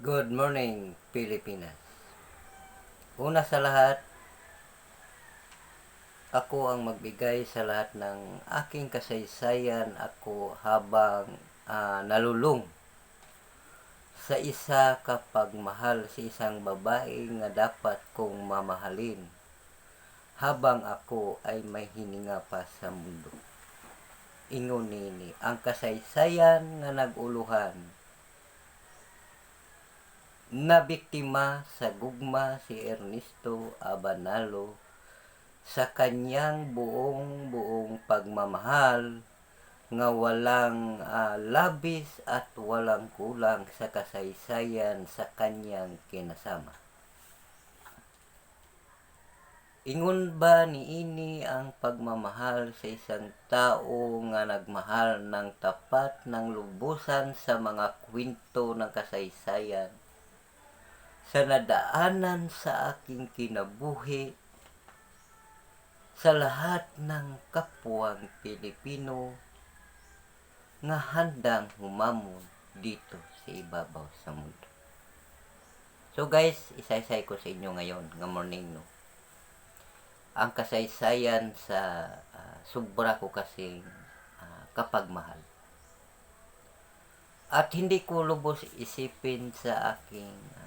Good morning, Pilipinas. Una sa lahat, ako ang magbigay sa lahat ng aking kasaysayan ako habang nalulung sa isa kapag mahal sa isang babae nga dapat kong mamahalin habang ako ay may hininga pa sa mundo. Ingon nini, ang kasaysayan nga naguluhan na biktima sa gugma si Ernesto Abanalo sa kanyang buong pagmamahal nga walang labis at walang kulang sa kasaysayan sa kanyang kinasama. Ingon ba niini ang pagmamahal sa isang tao nga nagmahal ng tapat ng lubusan sa mga kwento ng kasaysayan sa nadaanan sa aking kinabuhi sa lahat ng kapwang Pilipino nga handang humamon dito sa ibabaw sa mundo. So guys, isa-isay ko sa inyo ngayon nga morning no. Ang kasaysayan sa sobra ko kasing kapagmahal. At hindi ko lubos isipin sa aking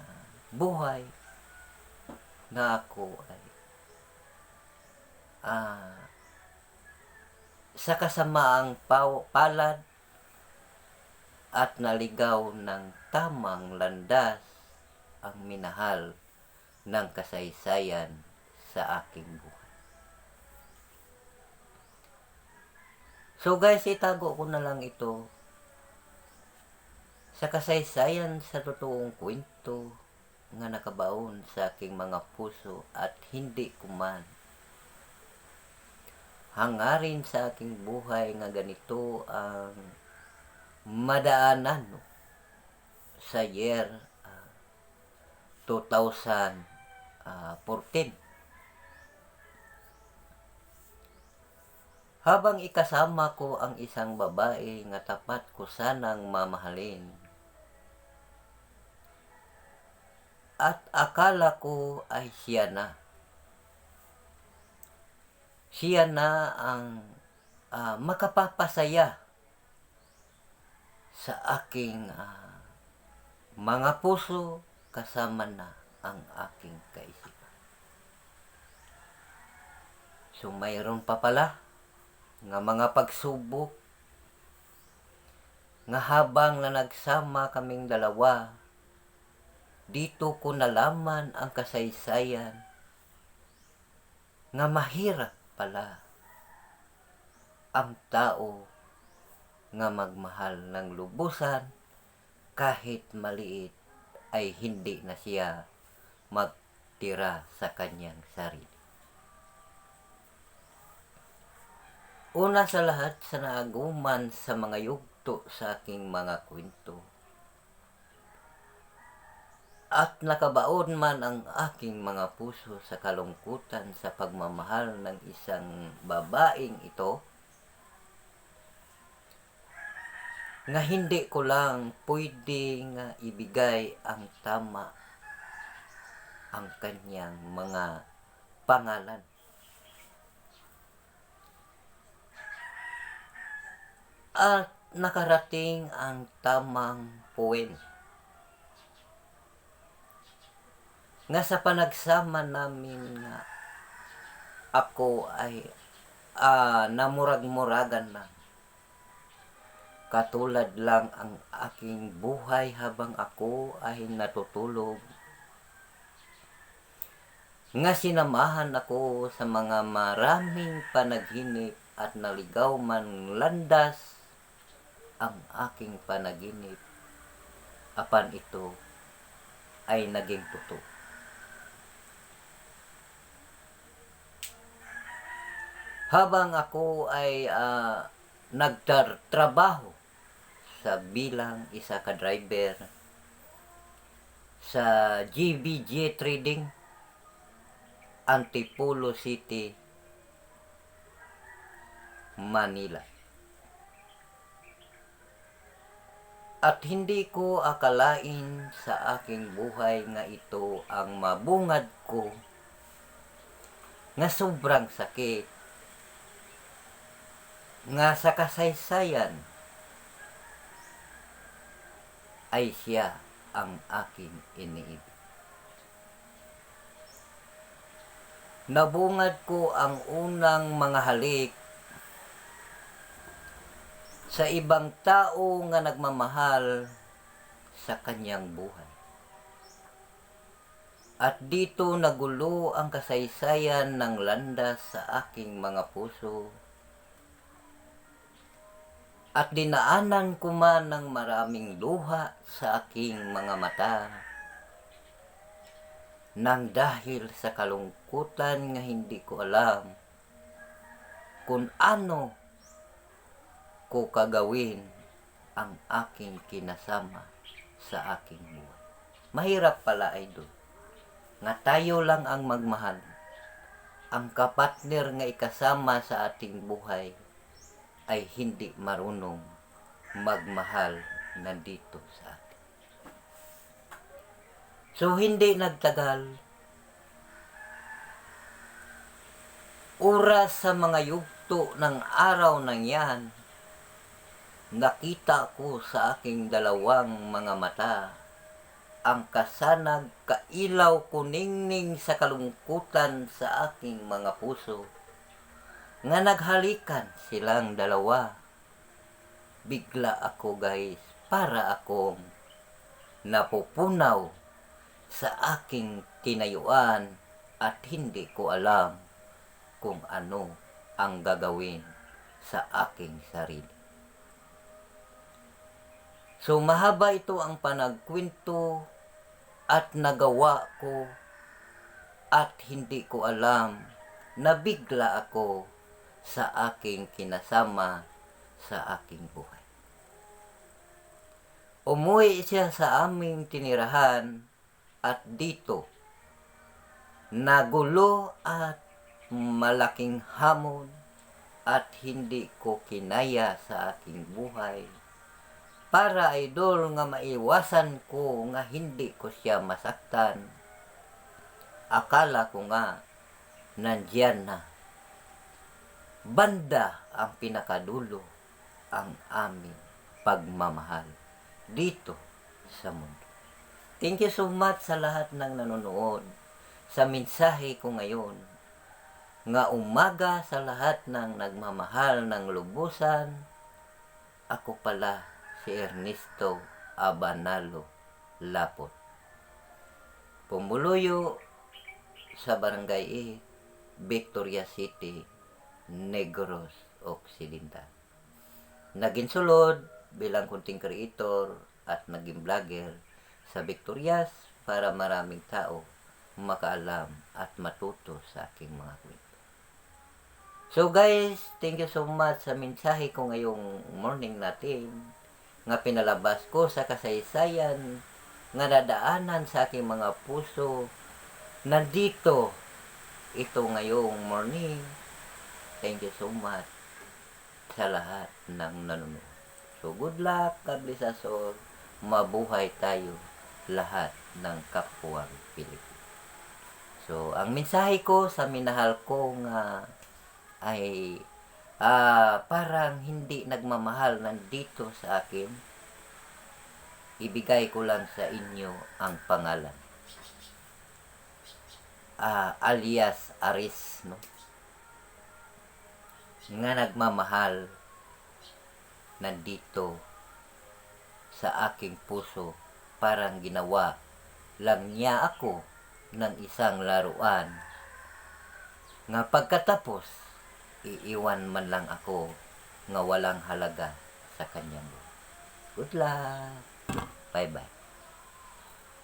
buhay na ako ay sa kasamaang palad at naligaw ng tamang landas ang minahal ng kasaysayan sa aking buhay. So guys, itago ko na lang ito sa kasaysayan sa totoong kwento nga nakabaon sa aking mga puso at hindi ko man hangarin sa aking buhay nga ganito ang madaanan no, sa year 2014. Habang ikasama ko ang isang babae nga tapat ko sanang mamahalin. At akala ko ay siya na. Siya na ang makapapasaya sa aking mga puso kasama na ang aking kaisipan. So mayroon pa pala nga mga pagsubok nga habang na nagsama kaming dalawa, dito ko nalaman ang kasaysayan nga mahirap pala ang tao nga magmahal ng lubusan kahit maliit ay hindi na siya magtira sa kanyang sarili. Una sa lahat sa naaguman sa mga yugto sa aking mga kwento. At nakabaon man ang aking mga puso sa kalungkutan sa pagmamahal ng isang babaeng ito, nga hindi ko lang pwedeng ibigay ang tama ang kanyang mga pangalan. At nakarating ang tamang poem nga sa panagsama namin nga ako ay namurag-muragan na. Katulad lang ang aking buhay habang ako ay natutulog. Nga sinamahan ako sa mga maraming panaginip at naligaw man landas ang aking panaginip. Apan ito ay naging totoo. Habang ako ay nagtatrabaho sa bilang isa ka driver sa GBG Trading, Antipolo City, Manila. At hindi ko akalain sa aking buhay nga ito ang mabungad ko nga sobrang sakit nga sa kasaysayan ay siya ang aking iniibig. Nabungad ko ang unang mga halik sa ibang tao nga nagmamahal sa kanyang buhay. At dito nagulo ang kasaysayan ng landas sa aking mga puso. At dinaanan ko man ng maraming luha sa aking mga mata. Nang dahil sa kalungkutan nga hindi ko alam kung ano ko kagawin ang aking kinasama sa aking buhay. Mahirap pala, idol, nga tayo lang ang magmahal. Ang kapatner nga ikasama sa ating buhay ay hindi marunong magmahal nandito sa atin. So, hindi nagtagal. Oras sa mga yugto ng araw nang yan, nakita ko sa aking dalawang mga mata ang kasanag kailaw kuningning sa kalungkutan sa aking mga puso nga naghalikan silang dalawa. Bigla ako, guys, para akong napupunaw sa aking tinayuan at hindi ko alam kung ano ang gagawin sa aking sarili. So, mahaba ito ang panagkwento at nagawa ko at hindi ko alam na bigla ako sa aking kinasama sa aking buhay. Umuwi siya sa aming tinirahan at dito nagulo at malaking hamon at hindi ko kinaya sa aking buhay. Para, idol, nga maiwasan ko nga hindi ko siya masaktan, akala ko nga nandyan na. Banda ang pinakadulo ang aming pagmamahal dito sa mundo. Thank you so much sa lahat ng nanonood sa mensahe ko ngayon. Nga umaga sa lahat ng nagmamahal ng lubusan, ako pala si Ernesto Abanalo Lapot. Pumuluyo sa Barangay Victoria City, Negros Occidental. Naging sulod bilang kunting creator at naging vlogger sa Victorias para maraming tao makaalam at matuto sa aking mga kwento. So guys, thank you so much sa mensahe ko ngayong morning natin nga pinalabas ko sa kasaysayan nga dadaanan sa aking mga puso. Nandito ito ngayong morning. Thank you so much sa lahat ng nanonood. So good luck, God bless us all. Mabuhay tayo lahat ng kapwa Pilipino. So ang mensahe ko sa minahal ko nga ay parang hindi nagmamahal nandito sa akin, ibigay ko lang sa inyo ang pangalan. Alias Aris, no? Nga nagmamahal nandito sa aking puso, parang ginawa lang niya ako ng isang laruan nga pagkatapos iiwan man lang ako nga walang halaga sa kanyang buhay. Good luck! Bye-bye.